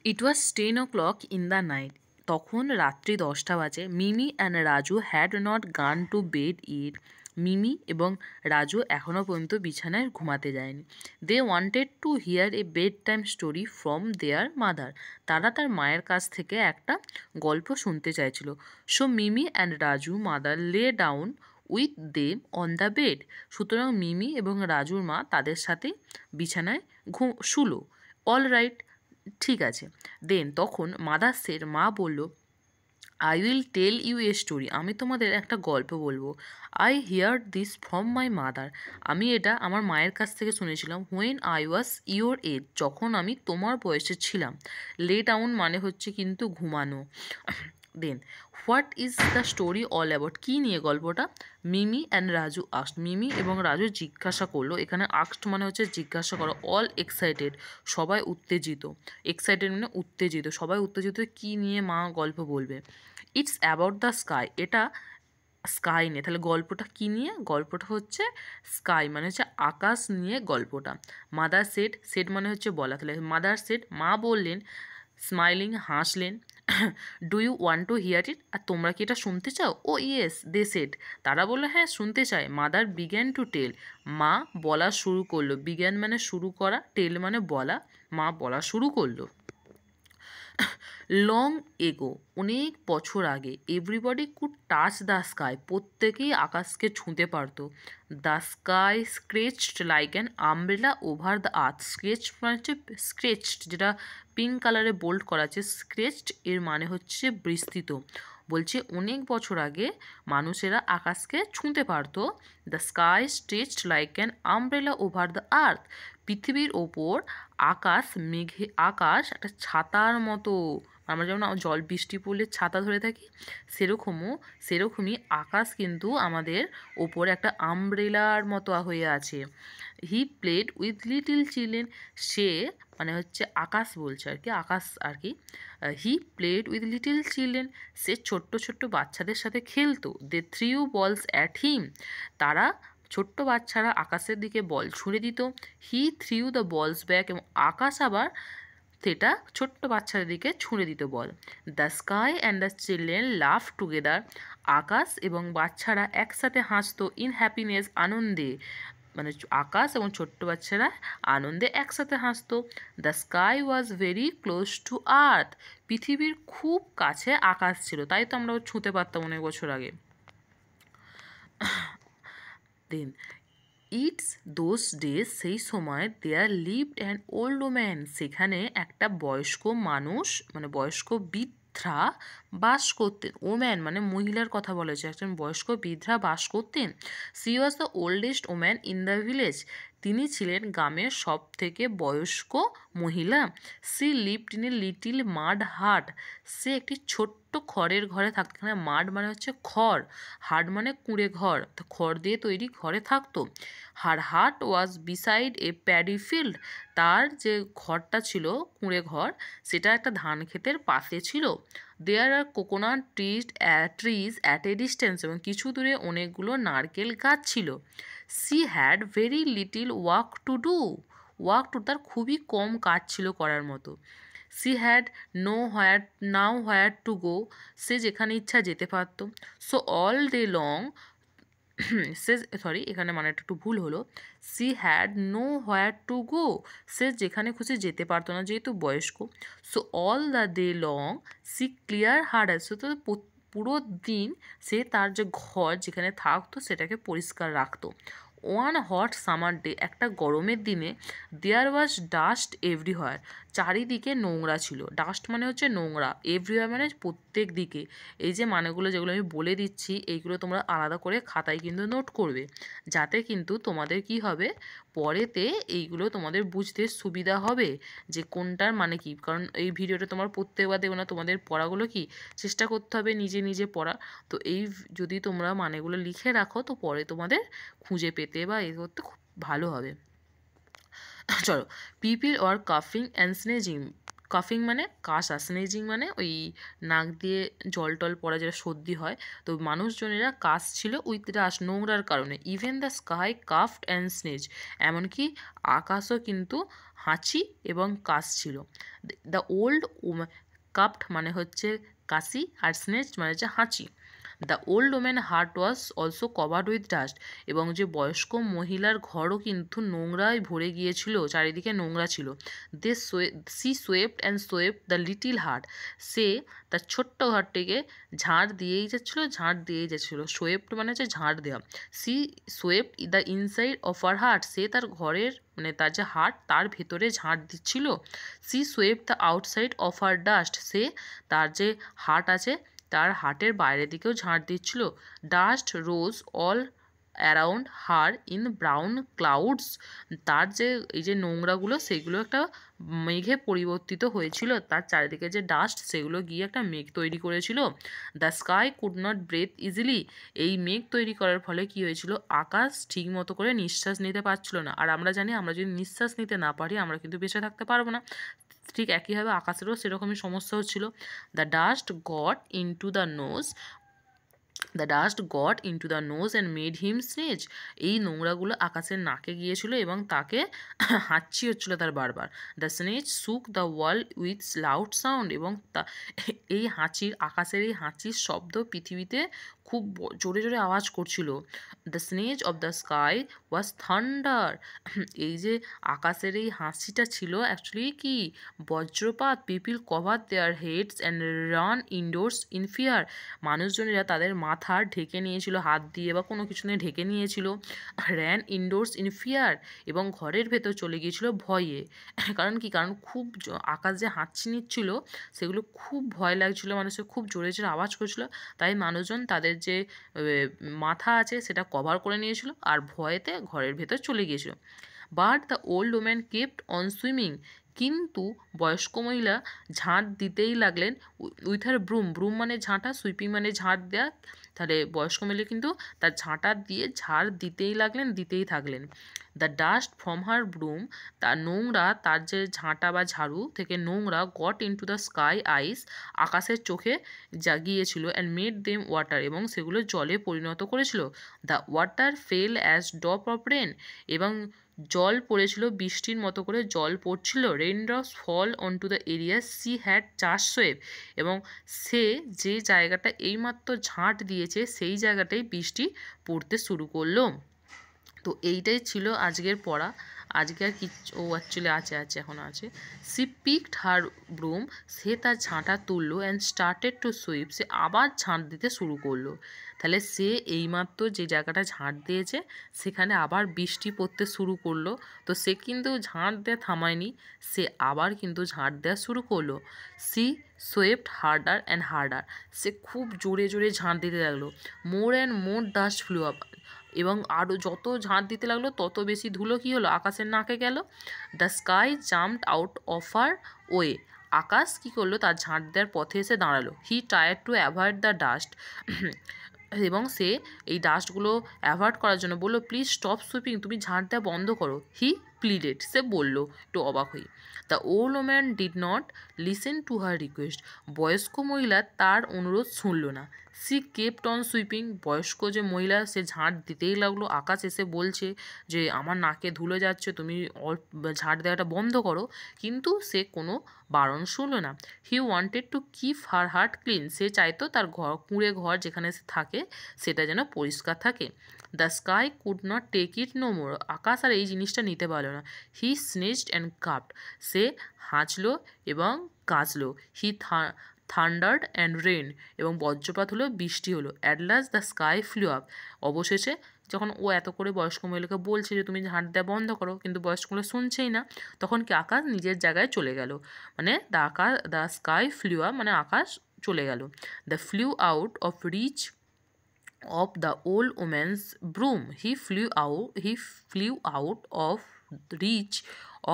It was 10 o'clock in the night. তখন রাত্রি 10টা বাজে। Mimi and Raju had not gone to bed it. Mimi এবং রাজু এখনও পর্যন্ত বিছানায় ঘুমাতে যায়নি। They wanted to hear a bed time story from their mother. তারা তার মায়ের কাছ থেকে একটা গল্প শুনতে চাইছিল। So Mimi and Raju mother lay down with them on the bed. সুতরাং মিমি এবং রাজুর মা তাদের সাথে বিছানায় শুলো। অল রাইট, ঠিক আছে। দেন তখন মাদার্সের মা বলল, I will tell you a story. আমি তোমাদের একটা গল্প বলবো। I hear this from my mother. আমি এটা আমার মায়ের কাছ থেকে শুনেছিলাম। When I was your age. যখন আমি তোমার বয়সে ছিলাম। লে ডাউন মানে হচ্ছে কিন্তু ঘুমানো। Then what is the story all about? কী নিয়ে গল্পটা? Mimi and Raju asked. মিমি এবং রাজু জিজ্ঞাসা করলো। এখানে আস্ট মানে হচ্ছে জিজ্ঞাসা করো। অল এক্সাইটেড, সবাই উত্তেজিত। এক্সাইটেড মানে উত্তেজিত, সবাই উত্তেজিত। কী নিয়ে মা গল্প বলবে? It's about the sky. এটা স্কাই নিয়ে। তাহলে গল্পটা কী নিয়ে? গল্পটা হচ্ছে স্কাই মানে হচ্ছে আকাশ নিয়ে গল্পটা। মাদার সেড, সেড মানে হচ্ছে বলা। তাহলে মাদার সেড, মা বললেন, স্মাইলিং হাসলেন, do you want to hear it? আর তোমরা কি এটা শুনতে চাও? Oh yes they said. তারা বললো হ্যাঁ শুনতে চাই। Mother began to tell. মা বলা শুরু করলো। বিগ্যান মানে শুরু করা, টেল মানে বলা। মা বলা শুরু করলো। লং এগো, অনেক বছর আগে, everybody could touch the sky. প্রত্যেকেই আকাশকে ছুঁতে পারতো। The sky stretched like an umbrella over the earth. Stretch মানে হচ্ছে স্ক্রেচড, যেটা পিঙ্ক কালারে বোল্ড করা আছে। স্ক্রেচড এর মানে হচ্ছে বিস্তৃত। বলছে অনেক বছর আগে মানুষেরা আকাশকে ছুঁতে পারতো। The sky stretched like an umbrella over the আর্থ। পৃথিবীর ওপর আকাশ একটা ছাতার মতো। আমরা যেমন জল বৃষ্টি পড়লে ছাতা ধরে থাকি, সেরকমই আকাশ কিন্তু আমাদের ওপরে একটা আমব্রেলার মতো হয়ে আছে। He played with little children. সে মানে হচ্ছে আকাশ বলছে আর কি, আকাশ আর কি। He played with little children. সে ছোট্ট ছোট্ট বাচ্চাদের সাথে খেলতো। They threw balls at him. তারা ছোট্ট বাচ্চারা আকাশের দিকে বল ছুঁড়ে দিত। He threw the balls back. এবং আকাশ আবার সেটা ছোট্ট বাচ্চাদের দিকে ছুঁড়ে দিত ball. The sky and the children laugh together. আকাশ এবং বাচ্চারা একসাথে হাসতো। ইন হ্যাপিনেস, আনন্দে। মানে আকাশ এবং ছোট্ট বাচ্চারা আনন্দে একসাথে হাসতো। The sky was very close to earth. পৃথিবীর খুব কাছে আকাশ ছিল, তাই তো আমরা ছুঁতে পারতাম অনেক বছর আগে। দেন ইটস দোজ ডেজ, সেই সময় there lived an old woman. সেখানে একটা বয়স্ক মানুষ মানে বয়স্ক বৃদ্ধা বাস করতেন। ওম্যান মানে মহিলার কথা বলেছে, একজন বয়স্ক বৃদ্ধা বাস করতেন। She was the oldest woman in the village. তিনি ছিলেন গ্রামের সব থেকে বয়স্ক মহিলা। She lived in a little mud hut. সে একটি ছোট্ট খড়ের ঘরে থাকতো। এখানে মাড মানে হচ্ছে খড়, হাট মানে কুঁড়ে ঘর, তো খড় দিয়ে তৈরি ঘরে থাকতো। হার হাট ওয়াজ বিসাইড এ প্যাডি ফিল্ড। তার যে ঘরটা ছিল কুঁড়ে ঘর, সেটা একটা ধান ক্ষেতের পাশে ছিল। There are coconut trees at a distance. এবং কিছু দূরে অনেকগুলো নারকেল গাছ ছিল। She had very little work to do. তার খুবই কম কাজ ছিল করার মতো। She had now where to go. সে যেখানে ইচ্ছা যেতে পারত। সো অল ডে লং সে এখানে মানে একটু ভুল হলো। She had nowhere to go. সে যেখানে খুশি যেতে পারতো না যেহেতু বয়স্ক। So all the day long she clear hard আছে। তো পুরো দিন সে তার যে ঘর যেখানে থাকতো সেটাকে পরিষ্কার রাখতো। ওয়ান হট সামার ডে, একটা গরমের দিনে, দেয়ার ওয়াজ ডাস্ট এভরিহোয়ার। চারিদিকে নোংরা ছিল। ডাস্ট মানে হচ্ছে নোংরা, এভরিহোয়ার মানে প্রত্যেক দিকে। এই যে মানেগুলো যেগুলো আমি বলে দিচ্ছি, এইগুলো তোমরা আলাদা করে খাতায় কিন্তু নোট করবে, যাতে কিন্তু তোমাদের কি হবে, পরেতে এইগুলো তোমাদের বুঝতে সুবিধা হবে যে কোনটার মানে কি। কারণ এই ভিডিওটা তোমার প্রত্যেকবার দেবো না, তোমাদের পড়াগুলো কি চেষ্টা করতে হবে নিজে নিজে পড়া। তো এই যদি তোমরা মানেগুলো লিখে রাখো তো পরে তোমাদের খুঁজে পেতে বা এ করতে খুব ভালো হবে। চলো, পিপিল ওয়ার কাফিং অ্যান্ড স্নেজিং। কাফিং মানে কাশা, স্নেজিং মানে ওই নাক দিয়ে জল টল পড়া, যেটা সর্দি হয়। তো মানুষজনেরা কাশছিল উইথ ডাস্ট, নোংরার কারণে। ইভেন দ্য স্কাই কাফড অ্যান্ড স্নেজ, এমনকি আকাশও কিন্তু হাঁচি এবং কাশছিল। দ্য ওল্ড কাফড মানে হচ্ছে কাশি, আর স্নেজ মানে হচ্ছে হাঁচি। The old woman heart was also covered with dust, এবং যে বয়স্ক মহিলার ঘরও কিন্তু নোংরায় ভরে গিয়েছিল, চারিদিকে নোংরা ছিল। She swept and swept the little hut, সে তার ছোট্ট ঘরটিকে ঝাড় দিয়েই যাচ্ছিলো। সোয়েপ্ট মানে হচ্ছে ঝাড় দেওয়া। She swept the inside of her hut, সে তার ঘরের মানে তার যে হার্ট তার ভেতরে ঝাড় দিচ্ছিল। She swept the outside of her dust, সে তার যে হার্ট আছে তার হার্টের বাইরের দিকেও ঝাঁট দিচ্ছিল। Dust rose all around her in brown clouds, তার যে এই যে নোংরাগুলো সেগুলো একটা মেঘে পরিবর্তিত হয়েছিল, তার চারিদিকে যে ডাস্ট সেগুলো গিয়ে একটা মেঘ তৈরি করেছিল। The sky could not breathe easily, এই মেঘ তৈরি করার ফলে কি হয়েছিল, আকাশ ঠিক মতো করে নিঃশ্বাস নিতে পারছিল না। আর আমরা জানি আমরা যদি নিঃশ্বাস নিতে না পারি আমরা কিন্তু বেঁচে থাকতে পারবো না। ঠিক একইভাবে আকাশেরও সেরকমই সমস্যা হচ্ছিল। The dust got into the nose, and made him sneeze, এই নোংরাগুলো আকাশের নাকে গিয়েছিল এবং তাকে হাঁচি হচ্ছিল তার বারবার। The sneeze shook the wall with loud sound, এবং এই আকাশের এই হাঁচির শব্দ পৃথিবীতে খুব জোরে জোরে আওয়াজ করছিল। The sneeze of the sky was thunder, এই যে আকাশের এই হাঁচিটা ছিল অ্যাকচুয়ালি কি বজ্রপাত। People cover their heads and run indoors in fear, মানুষজনেরা তাদের মাথা ঢেকে নিয়েছিল, হাত দিয়ে বা কোনো কিছু নিয়ে ঢেকে নিয়েছিল। র্যান ইনডোরস ইন ফিয়ার, এবং ঘরের ভেতর চলে গিয়েছিল ভয়ে। কারণ খুব আকাশ যে হাঁচি নিচ্ছিল সেগুলো খুব ভয় লাগছিল, মানুষের খুব জোরে জোরে আওয়াজ করছিল। তাই মানুষজন তাদের যে মাথা আছে সেটা কভার করে নিয়েছিল আর ভয়েতে ঘরের ভেতর চলে গিয়েছিল। But the old woman kept on swimming, কিন্তু বয়স্ক মহিলা ঝাঁট দিতেই লাগলেন উইথ হার ব্রুম মানে ঝাঁটা, সুইপিং মানে ঝাঁট দেওয়া। তাহলে বয়স্ক মহিলা কিন্তু তার ঝাঁটা দিয়ে ঝাড় দিতেই থাকলেন। দ্য ডাস্ট ফ্রম হার ব্রুম, তার নোংরা, তার যে ঝাঁটা বা ঝাড়ু থেকে নোংরা গট ইনটু দ্য স্কাই আইস, আকাশের চোখে গিয়েছিল। অ্যান্ড মেড দেম ওয়াটার, এবং সেগুলো জলে পরিণত করেছিল। The water fell as drop of rain, এবং জল পড়েছিল, বৃষ্টির মতো করে জল পড়ছিল। Raindrops fall on to the area she had just swept, এবং সে যে জায়গাটা এইমাত্র ঝাঁট দিয়েছে সেই জায়গাটাই বৃষ্টি পড়তে শুরু করলো। তো এইটাই ছিল আজকের পড়া। আজকে আর অ্যাকচুয়ালি এখনও আছে। সি পিকড হার ব্রুম, সে তার ঝাঁটা তুললো। অ্যান্ড স্টার্টেড টু সুইপ, সে আবার ঝাঁট দিতে শুরু করলো। তাহলে সে এইমাত্র যে জায়গাটা ঝাঁট দিয়েছে সেখানে আবার বৃষ্টি পড়তে শুরু করলো। তো সে কিন্তু ঝাঁট দেওয়া থামায়নি, সে আবার কিন্তু ঝাঁট দেওয়া শুরু করলো। She swept harder and harder, সে খুব জোরে জোরে ঝাঁট দিতে লাগলো। More and more dust flew up, এবং আরও যত ঝাঁট দিতে লাগলো তত বেশি ধুলো কী হলো, আকাশের নাকে গেল। The sky jumped out of her way, আকাশ কী করলো, তার ঝাঁট দেওয়ার পথে এসে দাঁড়ালো। He tried to avoid the dust, এবং সে এই ডাস্টগুলো অ্যাভয়েড করার জন্য বললো, প্লিজ স্টপ সুইপিং, তুমি ঝাঁট দেওয়া বন্ধ করো। হি প্লিডেড, সে বললো একটু অবাক হয়ে। The old woman did not listen to her request, বয়স্ক মহিলা তার অনুরোধ শুনল না। সি কেপ্ট অন সুইপিং, বয়স্ক যে মহিলা সে ঝাঁট দিতেই লাগলো। আকাশ এসে বলছে যে আমার নাকে ধুলো যাচ্ছে, তুমি ঝাঁট দেওয়াটা বন্ধ করো, কিন্তু সে কোনো বারণ শুনলো না। He wanted to keep her hut clean, সে চাইতো তার কুঁড়ে ঘর যেখানে সে থাকে সেটা যেন পরিষ্কার থাকে। The sky could not take it no more, আকাশ আর এই জিনিসটা নিতে পারলো না। হি স্নেজড অ্যান্ড কাপড, সে হাঁচলো এবং কাঁচলো। হি থান্ডার্ড অ্যান্ড রেন, এবং বজ্রপাত হলো, বৃষ্টি হলো। At last the sky flu up, অবশেষে যখন ও এত করে বয়স্ক মহিলাকে বলছে যে তুমি ঝাঁট দেওয়া বন্ধ করো, কিন্তু বয়স্ক মহিলা শুনছেই না, তখন কি আকাশ নিজের জায়গায় চলে গেল। মানে দ্য স্কাই ফ্লু আপ মানে আকাশ চলে গেল। The flew out of reach of the old woman's broom, he flew out of reach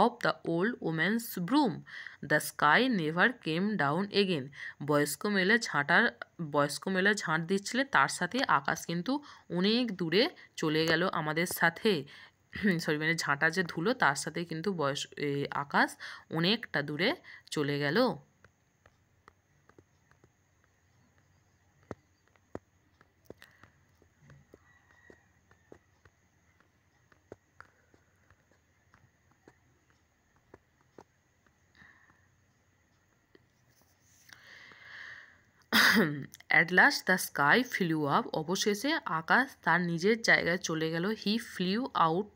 of the old woman's broom. The sky never came down again. বয়স্ক মহিলা ঝাঁট দিচ্ছিলেন, তার সাথে আকাশ কিন্তু অনেক দূরে চলে গেল আমাদের সাথে। সরি মানে ঝাঁটা যে ধুলো তার সাথে কিন্তু আকাশ অনেকটা দূরে চলে গেল। At last the sky flew up, অবশেষে আকাশ তার নিজের জায়গায় চলে গেল। He flew out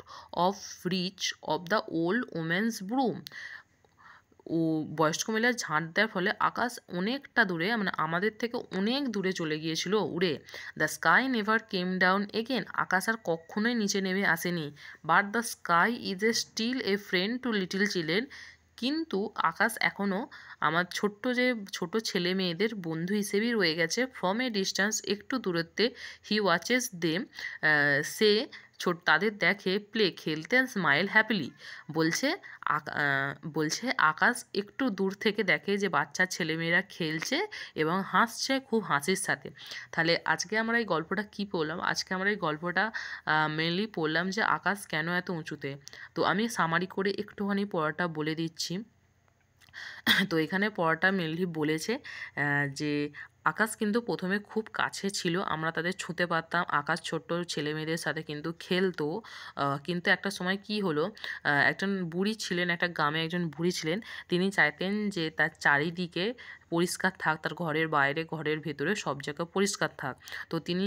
of reach of the old woman's broom, ও বয়স্ক মহিলার ঝাঁট দেওয়ার ফলে আকাশ অনেকটা দূরে, মানে আমাদের থেকে অনেক দূরে চলে গিয়েছিল উড়ে। The sky never came down again, আকাশ আর কখনোই নিচে নেমে আসেনি। But the sky is a still a friend to little children, কিন্তু আকাশ এখনও আমার ছোট ছেলে মেয়েদের বন্ধু হিসেবেই রয়ে গেছে। ফ্রম এ ডিস্টেন্স, একটু দূরত্বে। হি ওয়াচেস দেম, সে তাদের দেখে প্লে, খেলতে, স্মাইল হ্যাপিলি। বলছে বলছে আকাশ একটু দূর থেকে দেখে যে বাচ্চা ছেলেমেয়েরা খেলছে এবং হাসছে খুব হাসির সাথে। তাহলে আজকে আমরা এই গল্পটা কী পড়লাম? আজকে আমরা এই গল্পটা মেনলি পড়লাম যে আকাশ কেন এত উঁচুতে। তো আমি সামারি করে একটুখানি পড়াটা বলে দিচ্ছি। তো এখানে পড়াটা মেনলি বলেছে যে আকাশ কিন্তু প্রথমে খুব কাছে ছিল, আমরা তাদের ছুঁতে পারতাম, আকাশ ছোট্ট ছেলেমেয়েদের সাথে কিন্তু খেলতো। কিন্তু একটা সময় কি হলো, একজন বুড়ি ছিলেন, একটা গ্রামে একজন বুড়ি ছিলেন, তিনি চাইতেন যে তার চারিদিকে পরিষ্কার থাক, তার ঘরের বাইরে ঘরের ভেতরে সব জায়গা পরিষ্কার থাক। তো তিনি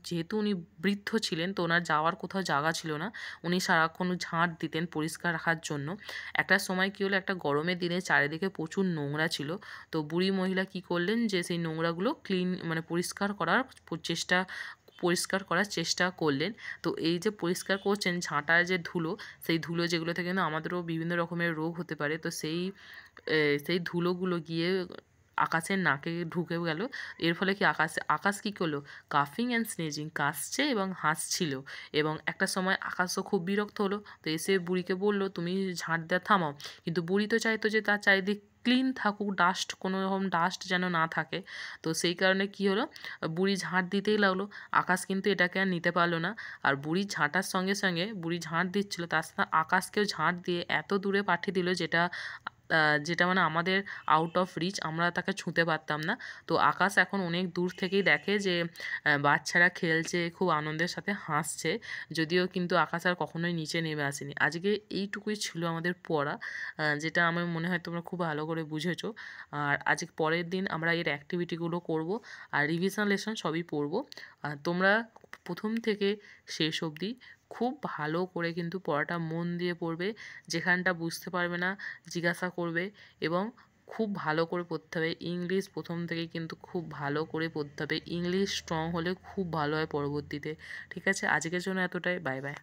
যেহেতু উনি বৃদ্ধ ছিলেন, তো ওনার যাওয়ার কোথাও জায়গা ছিল না, উনি সারাক্ষণ ঝাঁট দিতেন পরিষ্কার রাখার জন্য। একটা সময় কী হলো, একটা গরমের দিনে চারিদিকে প্রচুর নোংরা ছিল। তো বুড়ি মহিলা কী করলেন যে সেই নোংরাগুলো মানে পরিষ্কার করার চেষ্টা করলেন। তো এই যে পরিষ্কার করছেন, ঝাঁটার যে ধুলো, সেই ধুলো যেগুলো থেকে কিন্তু আমাদেরও বিভিন্ন রকমের রোগ হতে পারে, তো সেই ধুলোগুলো গিয়ে আকাশের নাকে ঢুকে গেল। এর ফলে কি আকাশ কী করলো, কাফিং অ্যান্ড স্নেজিং, কাশছে এবং হাসছিল। এবং একটা সময় আকাশও খুব বিরক্ত হলো, তো এসে বুড়িকে বলল তুমি ঝাঁট দেওয়া থামাও। কিন্তু বুড়ি তো চাইতো যে তার চারিদিক ক্লিন থাকুক, কোনো রকম ডাস্ট যেন না থাকে। তো সেই কারণে কী হলো, বুড়ি ঝাঁট দিতেই লাগলো। আকাশ কিন্তু এটাকে আর নিতে পারলো না, আর বুড়ি ঝাঁটার সঙ্গে সঙ্গে বুড়ি ঝাঁট দিচ্ছিলো, তার সাথে আকাশকেও ঝাঁট দিয়ে এত দূরে পাঠিয়ে দিল যেটা মানে আমাদের আউট অফ রিচ, আমরা তাকে ছুঁতে পারতাম না। তো আকাশ এখন অনেক দূর থেকেই দেখে যে বাচ্চারা খেলছে, খুব আনন্দের সাথে হাসছে, যদিও কিন্তু আকাশ আর কখনোই নিচে নেমে আসেনি। আজকে এইটুকুই ছিল আমাদের পড়া, যেটা আমার মনে হয় তোমরা খুব ভালো করে বুঝেছো। আর আজকে পরের দিন আমরা এর অ্যাক্টিভিটিগুলো করব, আর রিভিশন লেসন সবই পড়ব। তোমরা প্রথম থেকে শেষ অবধি খুব ভালো করে কিন্তু পড়াটা মন দিয়ে পড়বে, যেখানটা বুঝতে পারবে না জিজ্ঞাসা করবে, এবং খুব ভালো করে পড়তে হবে। ইংলিশ প্রথম থেকেই কিন্তু খুব ভালো করে পড়তে হবে, ইংলিশ স্ট্রং হলে খুব ভালো হয় পরবর্তীতে। ঠিক আছে, আজকের জন্য এতটাই, বাই বাই।